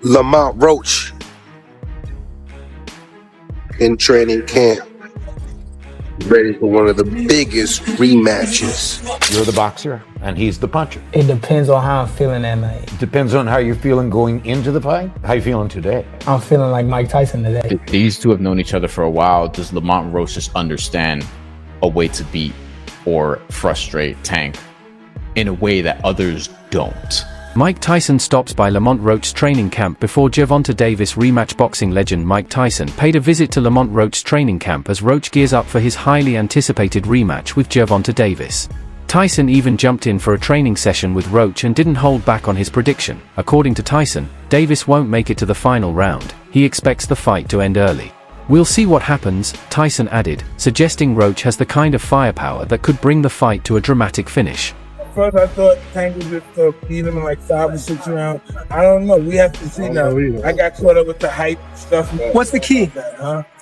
Lamont Roach in training camp, ready for one of the biggest rematches. You're the boxer, and he's the puncher. It depends on how I'm feeling that night. Depends on how you're feeling going into the fight. How you feeling today? I'm feeling like Mike Tyson today. These two have known each other for a while. Does Lamont Roach just understand a way to beat or frustrate Tank in a way that others don't? Mike Tyson stops by Lamont Roach's training camp before Gervonta Davis. Rematch. Boxing legend Mike Tyson paid a visit to Lamont Roach's training camp as Roach gears up for his highly anticipated rematch with Gervonta Davis. Tyson even jumped in for a training session with Roach and didn't hold back on his prediction. According to Tyson, Davis won't make it to the final round. He expects the fight to end early. "We'll see what happens," Tyson added, suggesting Roach has the kind of firepower that could bring the fight to a dramatic finish. First, I thought Tank was just beat him in like 5 or 6 rounds. I don't know. We have to see now. I got caught up with the hype stuff. What's the key?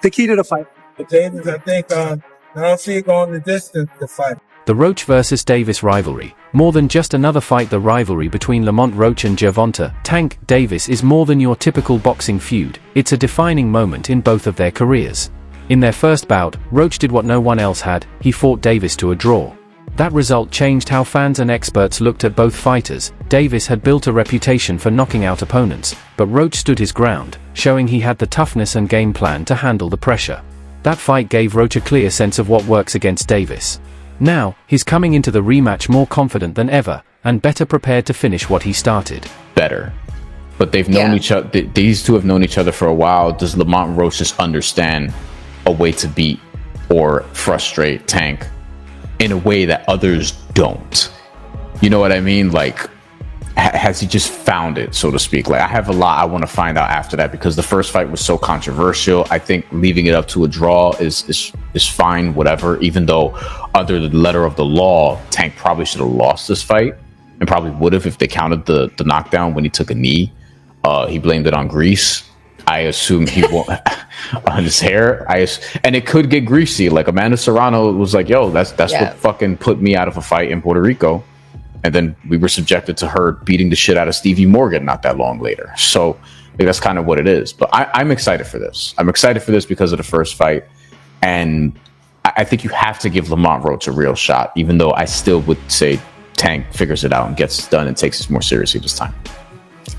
The key to the fight? The Davis, I think, I don't see it going the distance to fight. The Roach vs. Davis rivalry. More than just another fight, the rivalry between Lamont Roach and Gervonta "Tank" Davis is more than your typical boxing feud. It's a defining moment in both of their careers. In their first bout, Roach did what no one else had. He fought Davis to a draw. That result changed how fans and experts looked at both fighters. Davis had built a reputation for knocking out opponents, but Roach stood his ground, showing he had the toughness and game plan to handle the pressure. That fight gave Roach a clear sense of what works against Davis. Now, he's coming into the rematch more confident than ever, and better prepared to finish what he started. Better. But they've known each other. These two have known each other for a while. Does Lamont Roach just understand a way to beat or frustrate Tank in a way that others don't? You know what I mean? Like, has he just found it, so to speak? Like, I have a lot I want to find out after that, because the first fight was so controversial. I think leaving it up to a draw is fine, whatever, even though under the letter of the law, Tank probably should have lost this fight, and probably would have if they counted the knockdown when he took a knee. He blamed it on grease. I assume he won't on his hair. And it could get greasy. Like, Amanda Serrano was like, "Yo, that's what fucking put me out of a fight in Puerto Rico." And then we were subjected to her beating the shit out of Stevie Morgan not that long later. So like, that's kind of what it is. But I'm excited for this. I'm excited for this because of the first fight. And I think you have to give Lamont Roach a real shot, even though I still would say Tank figures it out and gets it done and takes it more seriously this time.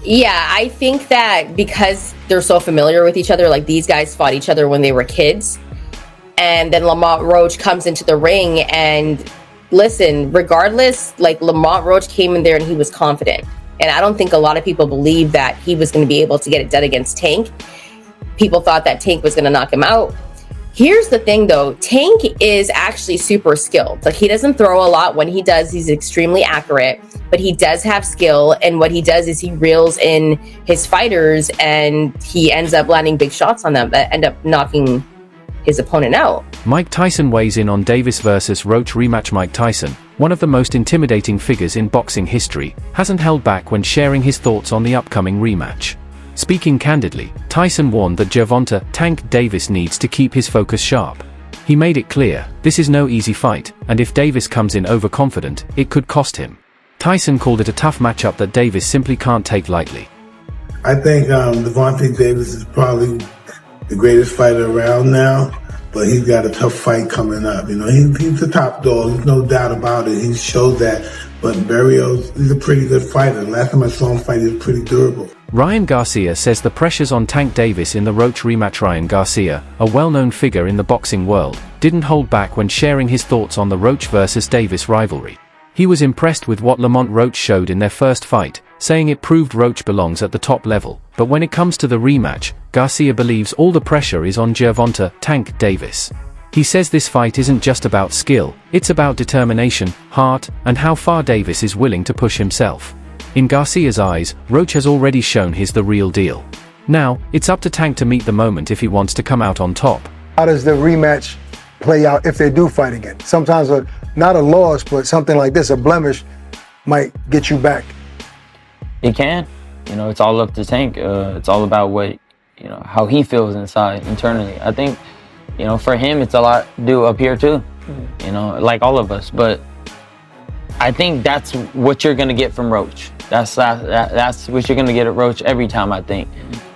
Yeah, I think that because they're so familiar with each other, like these guys fought each other when they were kids. And then Lamont Roach comes into the ring and listen, regardless, like Lamont Roach came in there and he was confident. And I don't think a lot of people believe that he was going to be able to get it done against Tank. People thought that Tank was going to knock him out. Here's the thing though, Tank is actually super skilled. Like, he doesn't throw a lot. When he does, he's extremely accurate, but he does have skill. And what he does is he reels in his fighters and he ends up landing big shots on them that end up knocking his opponent out. Mike Tyson weighs in on Davis vs. Roach rematch. Mike Tyson, one of the most intimidating figures in boxing history, hasn't held back when sharing his thoughts on the upcoming rematch. Speaking candidly, Tyson warned that Gervonta "Tank" Davis needs to keep his focus sharp. He made it clear, this is no easy fight, and if Davis comes in overconfident, it could cost him. Tyson called it a tough matchup that Davis simply can't take lightly. I think Gervonta Davis is probably the greatest fighter around now, but he's got a tough fight coming up. You know, he's the top dog. There's no doubt about it. He showed that. But Barrios, he's a pretty good fighter. Last time I saw him fight, he was pretty durable. Ryan Garcia says the pressures on Tank Davis in the Roach rematch. Ryan Garcia, a well-known figure in the boxing world, didn't hold back when sharing his thoughts on the Roach vs. Davis rivalry. He was impressed with what Lamont Roach showed in their first fight, saying it proved Roach belongs at the top level. But when it comes to the rematch, Garcia believes all the pressure is on Gervonta "Tank" Davis. He says this fight isn't just about skill, it's about determination, heart, and how far Davis is willing to push himself. In Garcia's eyes, Roach has already shown he's the real deal. Now, it's up to Tank to meet the moment if he wants to come out on top. How does the rematch play out if they do fight again? Sometimes not a loss, but something like this, a blemish, might get you back. It can. You know, it's all up to Tank. It's all about what, how he feels inside, internally. I think, for him, it's a lot to do up here too, like all of us. But I think that's what you're going to get from Roach. That's what you're gonna get at Roach every time. I think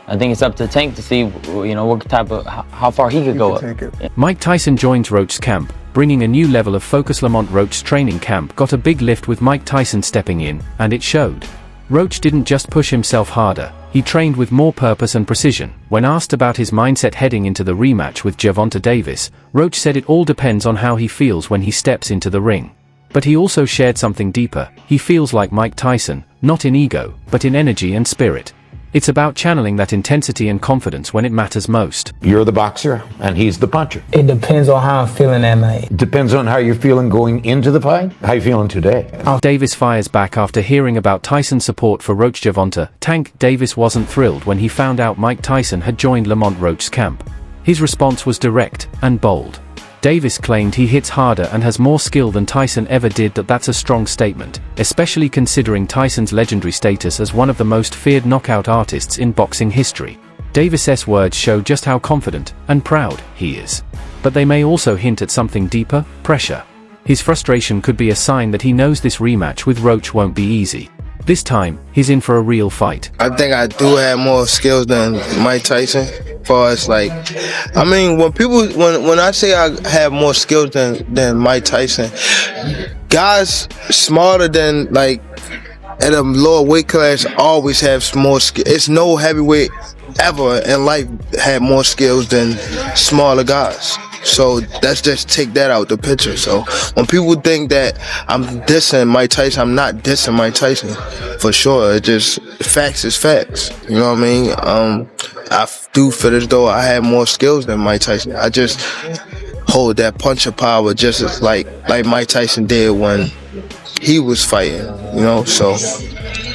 it's up to Tank to see, what type of how far he could go up. Mike Tyson joins Roach's camp, bringing a new level of focus. Lamont Roach's training camp got a big lift with Mike Tyson stepping in, and it showed. Roach didn't just push himself harder, he trained with more purpose and precision. When asked about his mindset heading into the rematch with Gervonta Davis, Roach said it all depends on how he feels when he steps into the ring. But he also shared something deeper. He feels like Mike Tyson, not in ego, but in energy and spirit. It's about channeling that intensity and confidence when it matters most. You're the boxer, and he's the puncher. It depends on how I'm feeling that night. Depends on how you're feeling going into the fight. How you feeling today? Davis fires back after hearing about Tyson's support for Roach. Gervonta Tank Davis wasn't thrilled when he found out Mike Tyson had joined Lamont Roach's camp. His response was direct and bold. Davis claimed he hits harder and has more skill than Tyson ever did. That's a strong statement, especially considering Tyson's legendary status as one of the most feared knockout artists in boxing history. Davis's words show just how confident and proud he is. But they may also hint at something deeper: pressure. His frustration could be a sign that he knows this rematch with Roach won't be easy. This time, he's in for a real fight. I think I do have more skills than Mike Tyson. Far as when I say I have more skills than Mike Tyson, guys smarter than at a lower weight class always have more skill. It's no heavyweight ever in life had more skills than smaller guys. So let's just take that out the picture. So when people think that I'm dissing Mike Tyson, I'm not dissing Mike Tyson for sure. It just facts is facts. You know what I mean? I do feel as though I have more skills than Mike Tyson. I just hold that puncher power just as like Mike Tyson did when he was fighting. So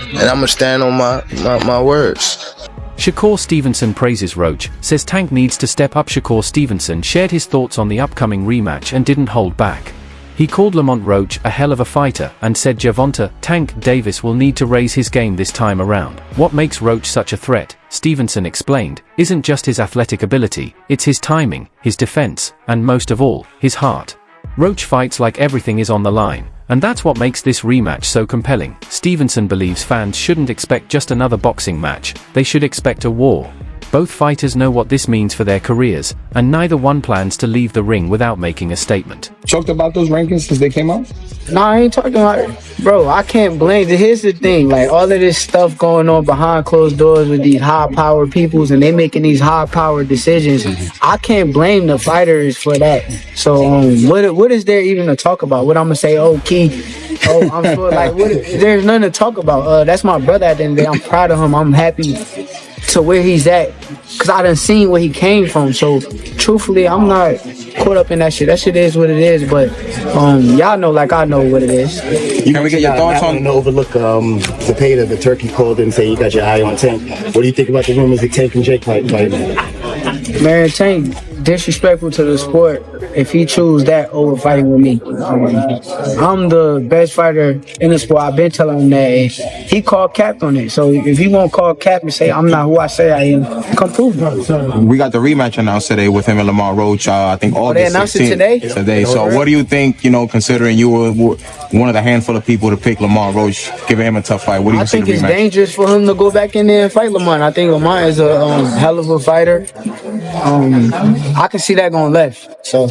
and I'm gonna stand on my words. Shakur Stevenson praises Roach, says Tank needs to step up. Shakur Stevenson shared his thoughts on the upcoming rematch and didn't hold back. He called Lamont Roach a hell of a fighter and said Gervonta Tank Davis will need to raise his game this time around. What makes Roach such a threat, Stevenson explained, isn't just his athletic ability, it's his timing, his defense, and most of all, his heart. Roach fights like everything is on the line, and that's what makes this rematch so compelling. Stevenson believes fans shouldn't expect just another boxing match, they should expect a war. Both fighters know what this means for their careers, and neither one plans to leave the ring without making a statement. Talked about those rankings since they came out? No, I ain't talking about it. Bro, I can't blame it. Here's the thing, all of this stuff going on behind closed doors with these high-powered peoples and they making these high-powered decisions. I can't blame the fighters for that. So what is there even to talk about? What I'm gonna say, I'm sure, there's nothing to talk about. That's my brother at the end of the day. I'm proud of him. I'm happy to where he's at because I done seen where he came from. So truthfully, I'm not caught up in that shit. That shit is what it is, but y'all know I know what it is. Can we get your thoughts on overlook Zepeda, the turkey called and say you got your eye on Tank? What do you think about the rumors of Tank and Jake fight? Man, Tank disrespectful to the sport if he choose that over fighting with me. I'm the best fighter in the sport. I've been telling him that, and he called cap on it. So if he won't call cap and say I'm not who I say I am, come prove it. We got the rematch announced today with him and Lamont Roach. I think August they announced 16th. It today. So what do you think? Considering you were one of the handful of people to pick Lamont Roach, giving him a tough fight. What do you think? I think it's dangerous for him to go back in there and fight Lamont. I think Lamont is a hell of a fighter. I can see that going left. So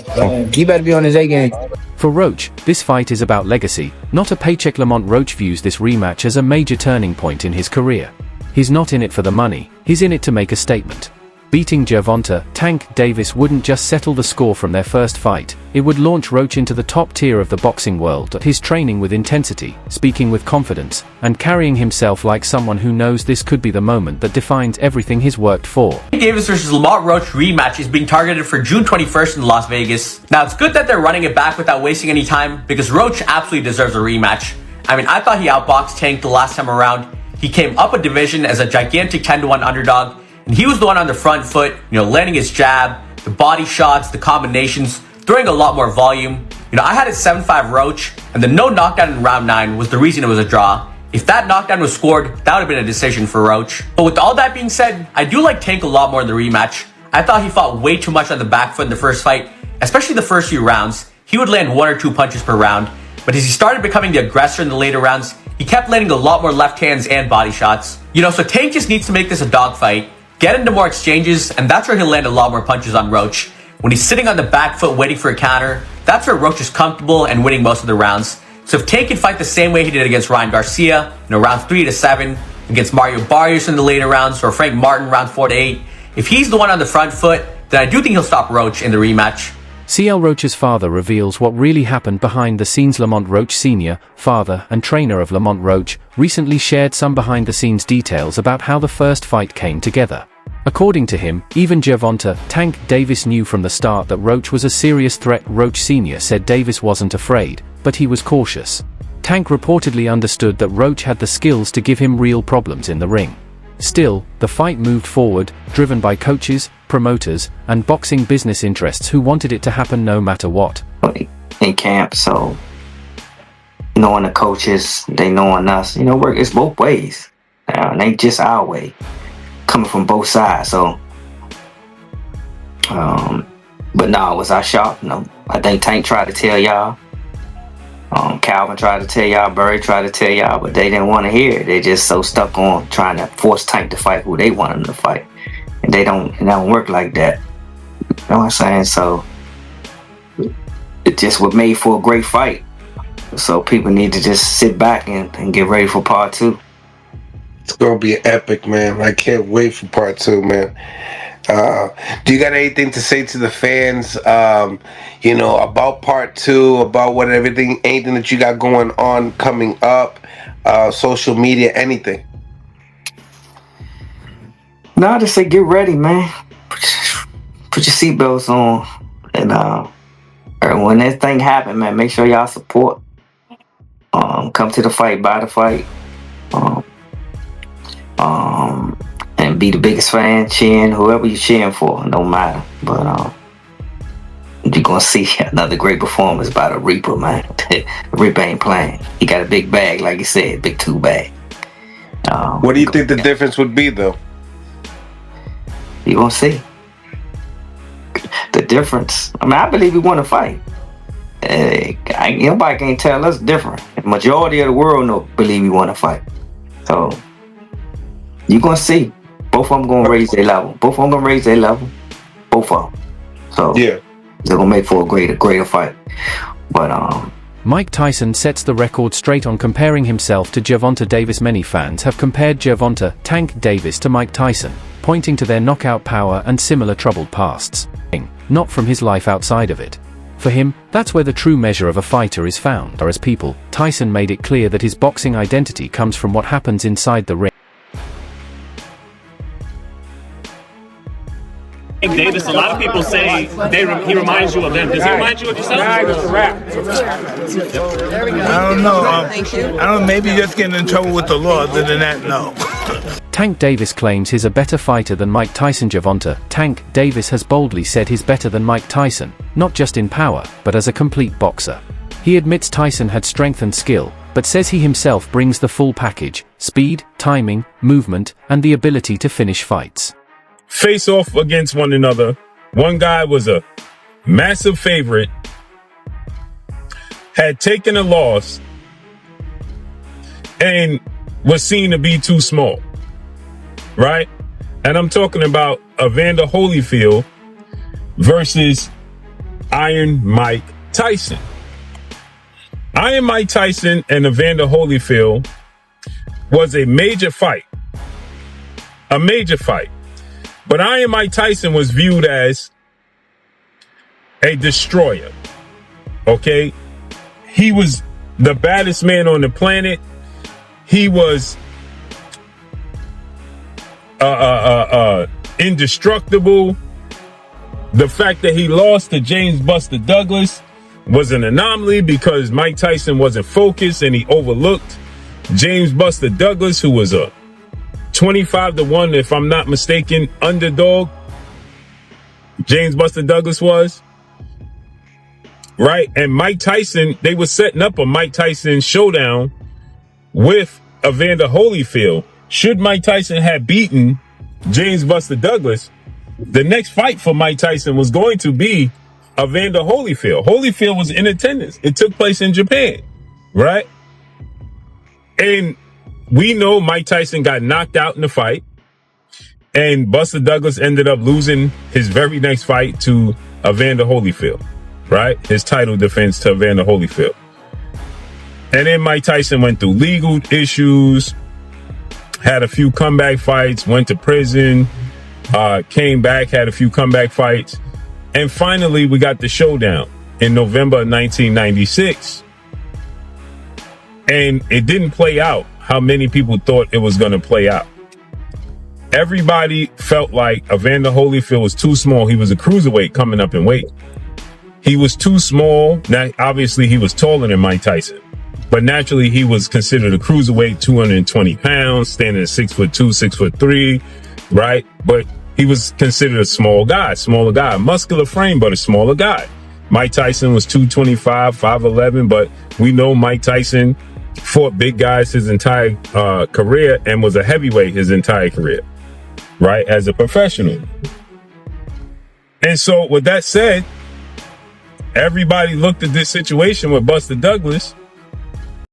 he better be on his A game. For Roach, this fight is about legacy, not a paycheck. Lamont Roach views this rematch as a major turning point in his career. He's not in it for the money, he's in it to make a statement. Beating Gervonta Tank Davis wouldn't just settle the score from their first fight, it would launch Roach into the top tier of the boxing world. His training with intensity, speaking with confidence, and carrying himself like someone who knows this could be the moment that defines everything he's worked for. Davis versus Lamont Roach rematch is being targeted for June 21st in Las Vegas. Now it's good that they're running it back without wasting any time because Roach absolutely deserves a rematch. I thought he outboxed Tank the last time around. He came up a division as a gigantic 10-1 underdog. And he was the one on the front foot, landing his jab, the body shots, the combinations, throwing a lot more volume. I had it 7-5 Roach, and the no knockdown in round 9 was the reason it was a draw. If that knockdown was scored, that would have been a decision for Roach. But with all that being said, I do like Tank a lot more in the rematch. I thought he fought way too much on the back foot in the first fight, especially the first few rounds. He would land 1 or 2 punches per round. But as he started becoming the aggressor in the later rounds, he kept landing a lot more left hands and body shots. You know, so Tank just needs to make this a dogfight, get into more exchanges, and that's where he'll land a lot more punches on Roach. When he's sitting on the back foot waiting for a counter, that's where Roach is comfortable and winning most of the rounds. So if Tank can fight the same way he did against Ryan Garcia, rounds 3 to 7, against Mario Barrios in the later rounds, or Frank Martin round 4 to 8, if he's the one on the front foot, then I do think he'll stop Roach in the rematch. CL Roach's father reveals what really happened behind the scenes. Lamont Roach Sr., father and trainer of Lamont Roach, recently shared some behind the scenes details about how the first fight came together. According to him, even Gervonta "Tank" Davis knew from the start that Roach was a serious threat. Roach Sr. said Davis wasn't afraid, but he was cautious. Tank reportedly understood that Roach had the skills to give him real problems in the ring. Still, the fight moved forward, driven by coaches, promoters, and boxing business interests who wanted it to happen no matter what. In camp, so knowing the coaches, they knowing us, it's both ways. It ain't just our way, coming from both sides. So, but no, was I shocked? No. I think Tank tried to tell y'all. Calvin tried to tell y'all, Burry tried to tell y'all, but they didn't want to hear it. They just so stuck on trying to force Tank to fight who they want him to fight. And it don't work like that. You know what I'm saying? So it just was made for a great fight. So people need to just sit back and get ready for part 2. It's gonna be epic, man. I can't wait for part 2, man. Do you got anything to say to the fans, about part 2, about anything that you got going on coming up, social media, anything? No, just say get ready, man. Put your seatbelts on, and when this thing happen, man, make sure y'all support. Come to the fight, buy the fight, and be the biggest fan, cheering whoever you're cheering for, no matter. But you're gonna see another great performance by the Reaper, man. Reaper ain't playing. He got a big bag, like you said, big 2 bag. What do you think the difference would be, though? You gonna see the difference. I believe we want to fight. Nobody can tell us different. The majority of the world believe we want to fight. So you're gonna see. Both of them gonna raise their level. Both of them. So yeah, they're gonna make for a greater fight. But Mike Tyson sets the record straight on comparing himself to Gervonta Davis. Many fans have compared Gervonta "Tank" Davis to Mike Tyson, pointing to their knockout power and similar troubled pasts. Not from his life outside of it. For him, that's where the true measure of a fighter is found. Or as people, Tyson made it clear that his boxing identity comes from what happens inside the ring. Davis, a lot of people say he reminds you of them. Does he remind you of yourself? I don't know. I don't know. Maybe just getting in trouble with the law. Other than that, no. Tank Davis claims he's a better fighter than Mike Tyson. Gervonta "Tank" Davis has boldly said he's better than Mike Tyson, not just in power, but as a complete boxer. He admits Tyson had strength and skill, but says he himself brings the full package: speed, timing, movement, and the ability to finish fights. Face off against one another. One guy was a massive favorite, had taken a loss, and was seen to be too small, right? And I'm talking about Evander Holyfield versus Iron Mike Tyson. Iron Mike Tyson and Evander Holyfield was a major fight. A major fight. But Iron Mike Tyson was viewed as a destroyer. Okay? He was the baddest man on the planet. He was indestructible. The fact that he lost to James Buster Douglas was an anomaly because Mike Tyson wasn't focused and he overlooked James Buster Douglas, who was a 25-1, if I'm not mistaken, underdog. James Buster Douglas was. Right? And Mike Tyson, they were setting up a Mike Tyson showdown with Evander Holyfield. Should Mike Tyson have beaten James Buster Douglas, the next fight for Mike Tyson was going to be Evander Holyfield. Holyfield was in attendance. It took place in Japan. Right? And we know Mike Tyson got knocked out in the fight, and Buster Douglas ended up losing his very next fight to Evander Holyfield, right? His title defense to Evander Holyfield. And then Mike Tyson went through legal issues, had a few comeback fights, went to prison, came back, had a few comeback fights. And finally, we got the showdown in November of 1996. And it didn't play out how many people thought it was going to play out. Everybody felt like Evander Holyfield was too small. He was a cruiserweight coming up in weight. He was too small. Now, obviously, he was taller than Mike Tyson. But naturally, he was considered a cruiserweight, 220 pounds, standing at 6'2", 6'3", right? But he was considered a smaller guy, muscular frame, but a smaller guy. Mike Tyson was 225, 5'11", but we know Mike Tyson fought big guys his entire career and was a heavyweight his entire career, right? As a professional. And so with that said, everybody looked at this situation with Buster Douglas